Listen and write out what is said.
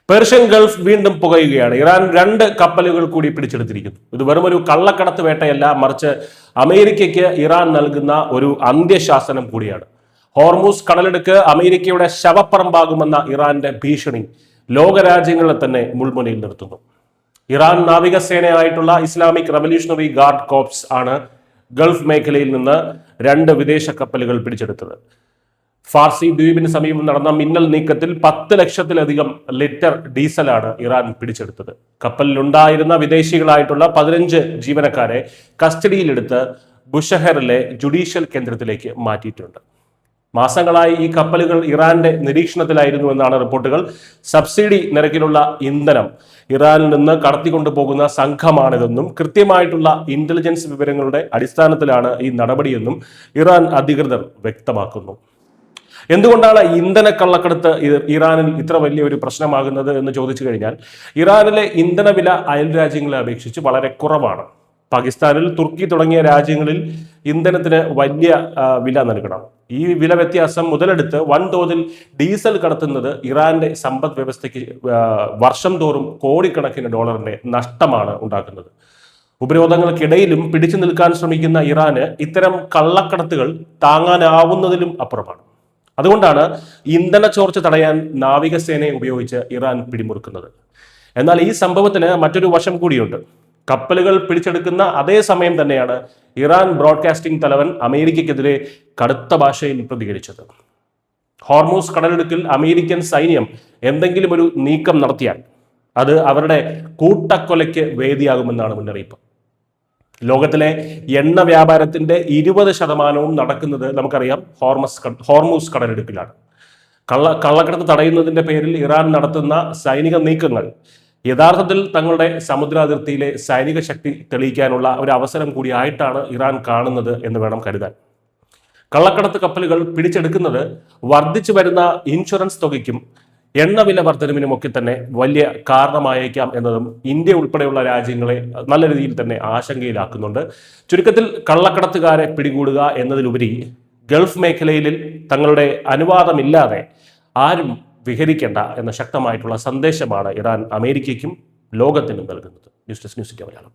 Persian Gulf വീണ്ടും പുകയുകയാണ്. Iran 2 കപ്പലുകൾ കൂടി പിടിച്ചെടുത്തിരിക്കുന്നു. ഇത് വെറും ഒരു കള്ളക്കടത്ത് വേട്ടയല്ല, മറിച്ച് അമേരിക്കയ്ക്ക് ഇറാൻ നൽകുന്ന ഒരു അന്ത്യശാസനം കൂടിയാണ്. ഹോർമൂസ് കടലെടുക്ക് അമേരിക്കയുടെ ശവപ്പറമ്പാകുമെന്ന ഇറാന്റെ ഭീഷണി ലോകരാജ്യങ്ങളെ തന്നെ മുൾമുനയിൽ നിർത്തുന്നു. ഇറാൻ നാവികസേനയായിട്ടുള്ള ഇസ്ലാമിക് റവല്യൂഷണറി ഗാർഡ് കോർപ്സ് ആണ് ഗൾഫ് മേഖലയിൽ നിന്ന് 2 വിദേശ കപ്പലുകൾ പിടിച്ചെടുത്തത്. ഫാർസി ദ്വീപിന് സമീപം നടന്ന മിന്നൽ നീക്കത്തിൽ 10 ലക്ഷത്തിലധികം ലിറ്റർ ഡീസലാണ് ഇറാൻ പിടിച്ചെടുത്തത്. കപ്പലിലുണ്ടായിരുന്ന വിദേശികളായിട്ടുള്ള 15 ജീവനക്കാരെ കസ്റ്റഡിയിലെടുത്ത് ബുഷഹറിലെ ജുഡീഷ്യൽ കേന്ദ്രത്തിലേക്ക് മാറ്റിയിട്ടുണ്ട്. മാസങ്ങളായി ഈ കപ്പലുകൾ ഇറാന്റെ നിരീക്ഷണത്തിലായിരുന്നു എന്നാണ് റിപ്പോർട്ടുകൾ. സബ്സിഡി നിരക്കിലുള്ള ഇന്ധനം ഇറാനിൽ നിന്ന് കടത്തിക്കൊണ്ടുപോകുന്ന സംഘമാണിതെന്നും കൃത്യമായിട്ടുള്ള ഇന്റലിജൻസ് വിവരങ്ങളുടെ അടിസ്ഥാനത്തിലാണ് ഈ നടപടിയെന്നും ഇറാൻ അധികൃതർ വ്യക്തമാക്കുന്നു. എന്തുകൊണ്ടാണ് ഇന്ധന കള്ളക്കടത്ത് ഇറാനിൽ ഇത്ര വലിയൊരു പ്രശ്നമാകുന്നത് എന്ന് ചോദിച്ചു കഴിഞ്ഞാൽ, ഇറാനിലെ ഇന്ധന വില അയൽ രാജ്യങ്ങളെ അപേക്ഷിച്ച് വളരെ കുറവാണ്. പാകിസ്ഥാനിൽ, തുർക്കി തുടങ്ങിയ രാജ്യങ്ങളിൽ ഇന്ധനത്തിന് വലിയ വില നൽകണം. ഈ വില വ്യത്യാസം മുതലെടുത്ത് വൻതോതിൽ ഡീസൽ കടത്തുന്നത് ഇറാന്റെ സമ്പദ് വ്യവസ്ഥയ്ക്ക് വർഷം തോറും കോടിക്കണക്കിന് ഡോളറിന്റെ നഷ്ടമാണ് ഉണ്ടാക്കുന്നത്. ഉപരോധങ്ങൾക്കിടയിലും പിടിച്ചു നിൽക്കാൻ ശ്രമിക്കുന്ന ഇറാന് ഇത്തരം കള്ളക്കടത്തുകൾ താങ്ങാനാവുന്നതിലും അപ്പുറമാണ്. അതുകൊണ്ടാണ് ഇന്ധന ചോർച്ച തടയാൻ നാവികസേനയെ ഉപയോഗിച്ച് ഇറാൻ പിടിമുറുക്കുന്നത്. എന്നാൽ ഈ സംഭവത്തിന് മറ്റൊരു വശം കൂടിയുണ്ട്. കപ്പലുകൾ പിടിച്ചെടുക്കുന്ന അതേ സമയം തന്നെയാണ് ഇറാൻ ബ്രോഡ്കാസ്റ്റിംഗ് തലവൻ അമേരിക്കയ്ക്കെതിരെ കടുത്ത ഭാഷയിൽ പ്രതികരിച്ചത്. ഹോർമൂസ് കടലിടുക്കിൽ അമേരിക്കൻ സൈന്യം എന്തെങ്കിലും ഒരു നീക്കം നടത്തിയാൽ അത് അവരുടെ കൂട്ടക്കൊലയ്ക്ക് വേദിയാകുമെന്നാണ് മുന്നറിയിപ്പ്. ലോകത്തിലെ എണ്ണ വ്യാപാരത്തിന്റെ 20% നടക്കുന്നത് നമുക്കറിയാം ഹോർമൂസ് കടലിടുക്കിലാണ്. കള്ളക്കടത്ത് തടയുന്നതിന്റെ പേരിൽ ഇറാൻ നടത്തുന്ന സൈനിക നീക്കങ്ങൾ യഥാർത്ഥത്തിൽ തങ്ങളുടെ സമുദ്രാതിർത്തിയിലെ സൈനിക ശക്തി തെളിയിക്കാനുള്ള ഒരു അവസരം കൂടിയായിട്ടാണ് ഇറാൻ കാണുന്നത് എന്ന് വേണം കരുതാൻ. കള്ളക്കടത്ത് കപ്പലുകൾ പിടിച്ചെടുക്കുന്നത് വർദ്ധിച്ചു വരുന്ന ഇൻഷുറൻസ് തുകയ്ക്കും എണ്ണവില വർധനവിനുമൊക്കെ തന്നെ വലിയ കാരണമായേക്കാം എന്നതും ഇന്ത്യ ഉൾപ്പെടെയുള്ള രാജ്യങ്ങളെ നല്ല രീതിയിൽ തന്നെ ആശങ്കയിലാക്കുന്നുണ്ട്. ചുരുക്കത്തിൽ കള്ളക്കടത്തുകാരെ പിടികൂടുക എന്നതിലുപരി ഗൾഫ് മേഖലയിൽ തങ്ങളുടെ അനുവാദമില്ലാതെ ആരും വിഹരിക്കേണ്ട എന്ന ശക്തമായിട്ടുള്ള സന്ദേശമാണ് ഇറാൻ അമേരിക്കയ്ക്കും ലോകത്തിനും നൽകുന്നത്. News desk news India Malayalam.